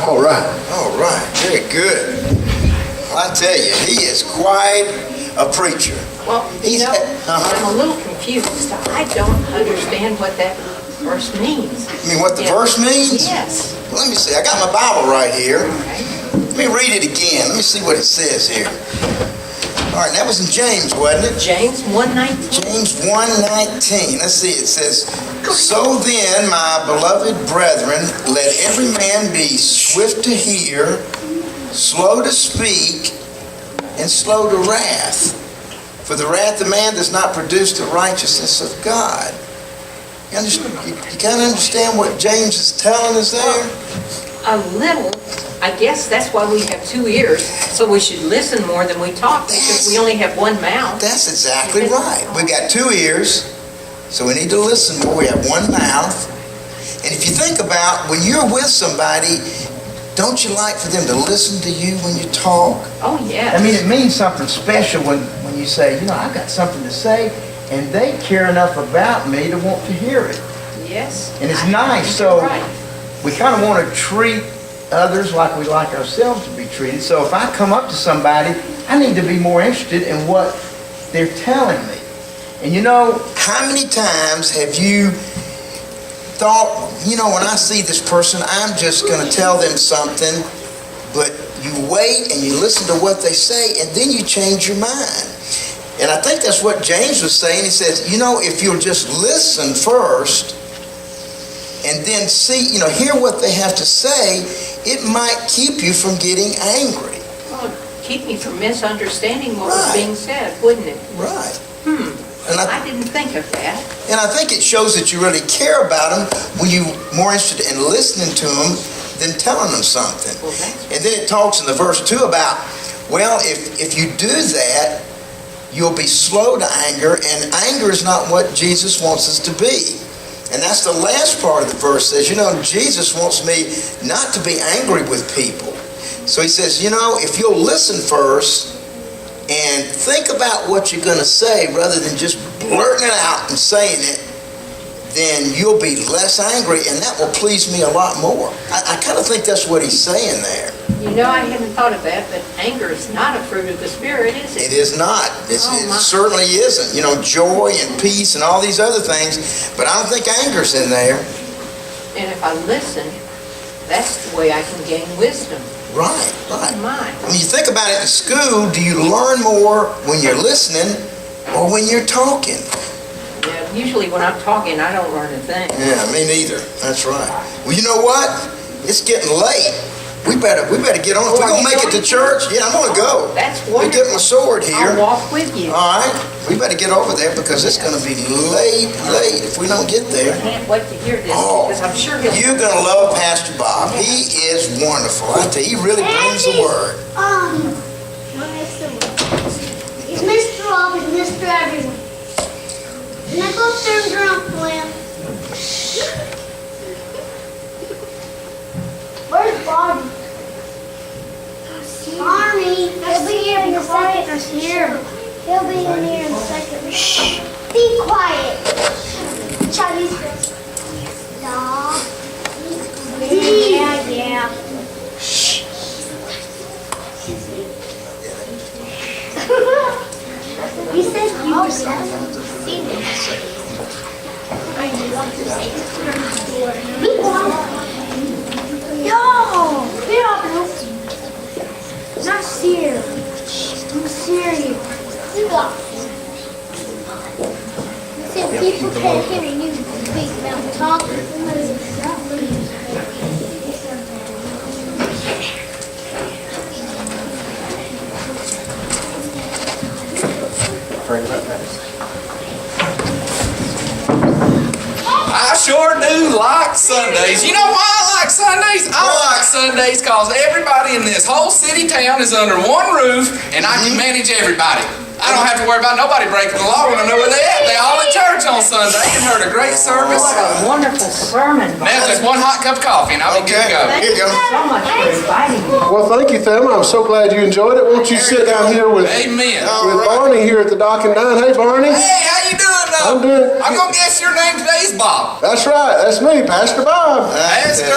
All right, very good. I tell you, he is quite a preacher. Well, I'm a little confused. I don't understand what that verse means. You mean what the verse means? Yes. Well, let me see. I got my Bible right here. Okay. Let me read it again. Let me see what it says here. All right, that was in James, wasn't it? James 1:19. James 1:19. Let's see. It says, "So then, my beloved brethren, let every man be swift to hear, slow to speak, and slow to wrath. For the wrath of man does not produce the righteousness of God." You kind of understand what James is telling us there? A little. I guess that's why we have 2 ears, so we should listen more than we talk, because we only have one mouth. That's exactly right. We've got 2 ears, so we need to listen more. We have one mouth. And if you think about when you're with somebody, don't you like for them to listen to you when you talk? Oh, yeah. I mean, it means something special when you say, I've got something to say, and they care enough about me to want to hear it. Yes. And it's nice. So right. we kind of want to treat others like we like ourselves to be treated. So if I come up to somebody, I need to be more interested in what they're telling me. And how many times have you thought, when I see this person, I'm just going to tell them something, but you wait and you listen to what they say, and then you change your mind. And I think that's what James was saying. He says, if you'll just listen first, and then see, hear what they have to say, it might keep you from getting angry. Well, keep me from misunderstanding what was being said, wouldn't it? Right. And I didn't think of that. And I think it shows that you really care about them when you're more interested in listening to them than telling them something. Well, and then it talks in the verse 2 about, well, if you do that, you'll be slow to anger, and anger is not what Jesus wants us to be. And that's the last part of the verse says, Jesus wants me not to be angry with people. So he says, if you'll listen first and think about what you're going to say rather than just blurting it out and saying it, then you'll be less angry, and that will please me a lot more. I kind of think that's what he's saying there. I hadn't thought of that, but anger is not a fruit of the Spirit, is it? It is not. It certainly isn't. Joy and peace and all these other things, but I don't think anger's in there. And if I listen, that's the way I can gain wisdom. Right. Mine. When you think about it in school, do you learn more when you're listening or when you're talking? Yeah, usually when I'm talking, I don't learn a thing. Yeah, me neither. That's right. Well, you know what? It's getting late. We better get on. If we're going to make it to church, I'm going to go. That's wonderful. We get my sword here. I'll walk with you. All right. We better get over there because it's going to be late if we don't get there. I can't wait to hear this because I'm sure you're going to love Pastor Bob. He is wonderful. I tell you, he really brings the word. He's Mr. Rob, he's Mr. Everyone. And I go upstairs and drunk for him. Where's Bobby? Barney, he'll be here in a second. He'll be in here in a second. Shh! Be quiet. Chinese girls. Dog. Yeah. Shh. You said you were seeing it. I love to say it. Be quiet. Yo! Get up and help you. Not serious. I'm serious. You got see, people can't hear you speak about talking. I sure do like Sundays. You know why I like Sundays? I like Sundays because everybody in this whole city town is under one roof and I can manage everybody. I don't have to worry about nobody breaking the law when I know where they at. They all at church on Sunday and heard a great service. What a wonderful sermon. Now just one hot cup of coffee and I'll be good to go. Thank you so much for inviting me. Well, thank you, Thelma. I'm so glad you enjoyed it. Won't you sit down here with Barney here at the Dock and Dine? Hey, Barney. Hey, how you doing, though? I'm doing. I'm going to guess your name today is Bob. That's right. That's me, Pastor Bob. Pastor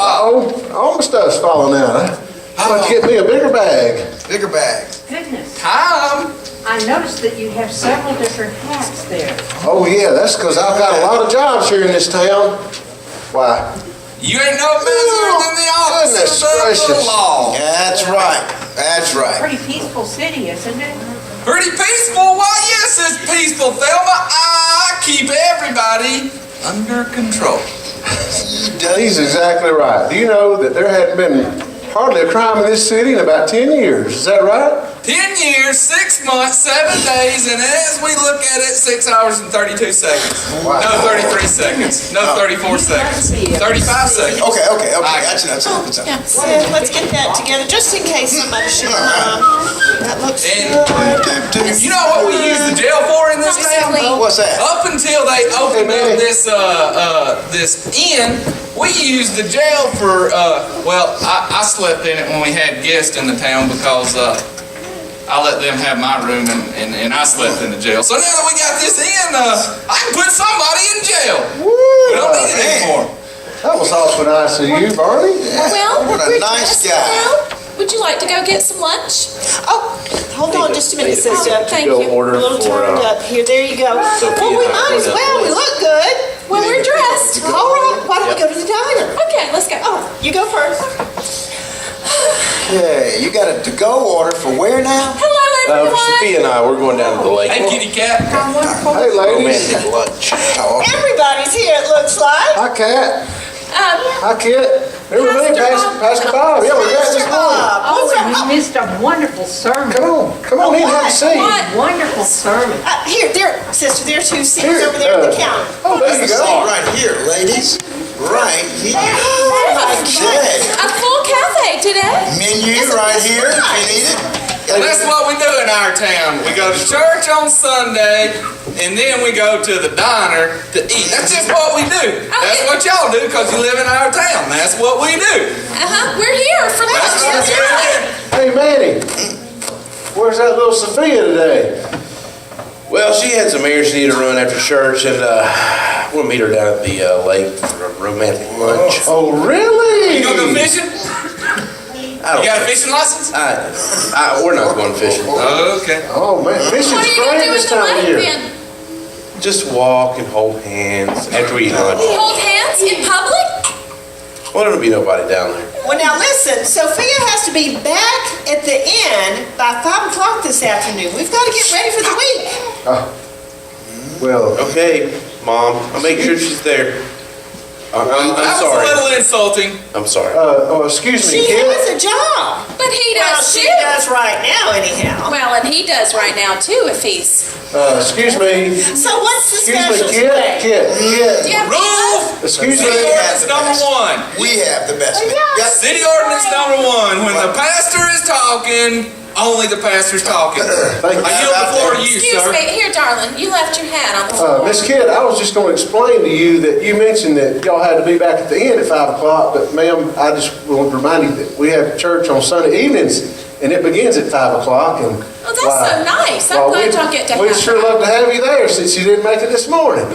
Bob. all my stuff's falling out. I'm going to get me a bigger bag. Bigger bag. Goodness, Tom. I noticed that you have several different hats there. Oh, yeah, that's because I've got a lot of jobs here in this town. Why? You ain't no busier than the officers of the law. That's right. That's right. Pretty peaceful city, isn't it? Pretty peaceful? Why, yes, it's peaceful, Thelma. I keep everybody under control. He's exactly right. Do you know that there hadn't been hardly a crime in this city in about 10 years? Is that right? 10 years, 6 months, 7 days, and as we look at it, 6 hours and 32 seconds. Wow. No, 33 seconds. No, 34 seconds. 35 seconds. Okay. That's Yeah, so let's get that together, just in case somebody should come. That looks And good. you know what we use the jail for in this town? What's that? Up until they opened up this inn, we used the jail for, I slept in it when we had guests in the town because I let them have my room and I slept in the jail. So now that we got this inn, I can put somebody in jail. We don't need it anymore. That was awful nice of you, Barney. Well, What a we're nice dressed guy. now. Would you like to go get some lunch? Oh, hold on just a minute, sister. Thank you. A little turned up here. There you go. Well, we might as well. We look good. Well, we're dressed. All right. Why don't we go to the diner? Okay, let's go. Oh, you go first. Okay, you got a to-go order for where now? Hello, everyone. Sophia and I, we're going down to the lake. Hey, kitty cat. Hey, ladies. Romantic lunch. Everybody's here, it looks like. Hi, Kat. Hi, Kit. Everybody, Pastor Bob. Yeah, we got this morning. Oh, and you missed a wonderful sermon. Come on in, have a seat. Wonderful sermon. Here, sister, there are 2 seats Here, over there at the counter. Oh, there you Seat go. right here, ladies. Right here. Okay. A full cafe today. Menu right here. If you need it. And that's what we do in our town. We go to church on Sunday, and then we go to the diner to eat. That's just what we do. That's what y'all do because you live in our town. That's what we do. We're here for lunch. That's what we do. Hey, Manny. Where's that little Sophia today? Well, she had some errands she needed to run after church, and we'll meet her down at the lake for a romantic lunch. Oh, really? You gonna go fishing? I don't You got a think- fishing license? we're not going fishing. Okay. Oh, man. Fishing's What are you going to great do this with the time of lake year. then? Just walk and hold hands after we eat lunch. Hold hands in public? Well, there'll be nobody down there. Well, now listen, Sophia has to be back at the inn by 5 o'clock this afternoon. We've got to get ready for the week. Well, Okay, Mom, I'll make sure she's there. I'm That was a sorry. little insulting. I'm sorry. excuse She me, Kit. has a job. But he Well, does she too. does right now, anyhow. Well, and he does right now too if he's... Excuse me. So what's the Excuse special me, Kit. today? Kit. Do you have Rule! Excuse City me. ordinance number 1. We have the best. City ordinance number 1. When the pastor is talking, only the pastor's talking. Thank you. I yield the floor to you, Excuse sir. me. Here, darling, you left your hat on the floor. Miss Kidd, I was just going to explain to you that you mentioned that y'all had to be back at the inn at 5 o'clock, but ma'am, I just want to remind you that we have church on Sunday evenings, and it begins at 5 o'clock. And Oh, that's so nice. I'm glad y'all get to we'd have sure that. love to have you there since you didn't make it this morning.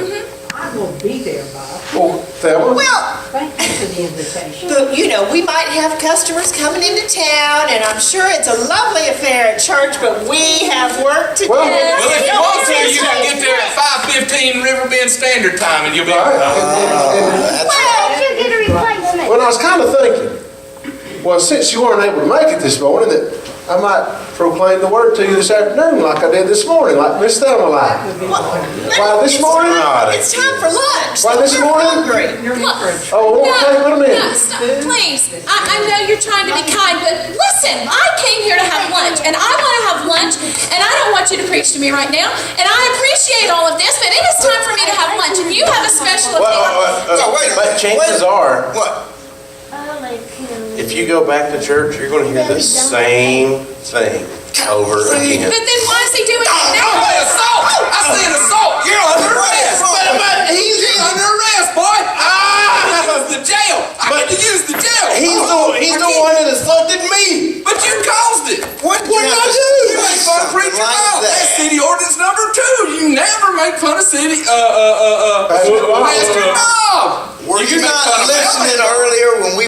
I will be there, Bob. Well, Thelma, Well, Thank you for the invitation. but, we might have customers coming into town, and I'm sure it's a lovely affair at church, but we have work to do. Well- Well, if you want to, you can get there at 5:15 Riverbend Standard Time, and you'll be. all right, and- Well, you get a replacement. well, I was kind of thinking, well, since you weren't able to make it this morning, that I might proclaim the word to you this afternoon like I did this morning, like Miss Thelma like. Why this morning? It's time for lunch. Why this We're morning? hungry. You're encouraged. Oh, it won't take but a No, minute. stop, please. I know you're trying to be kind, but listen, I came here to have lunch, and I want to have lunch, and I don't want you to preach to me right now, and I appreciate all of this, but it is time for me to have lunch, and you have a special occasion. No, wait a But minute. chances are, What? if you go back to church, you're going to hear the same thing over again. But then why is he doing it Oh, now? assault! I said assault! You're under arrest! He's under arrest, boy! Use the jail! I had to use the jail! He's the one that assaulted me. But you caused it! What did I do? You make fun of preacher Bob! That's city ordinance number 2! You never make fun of city, Pastor Bob! Were you make fun not of listening Mel.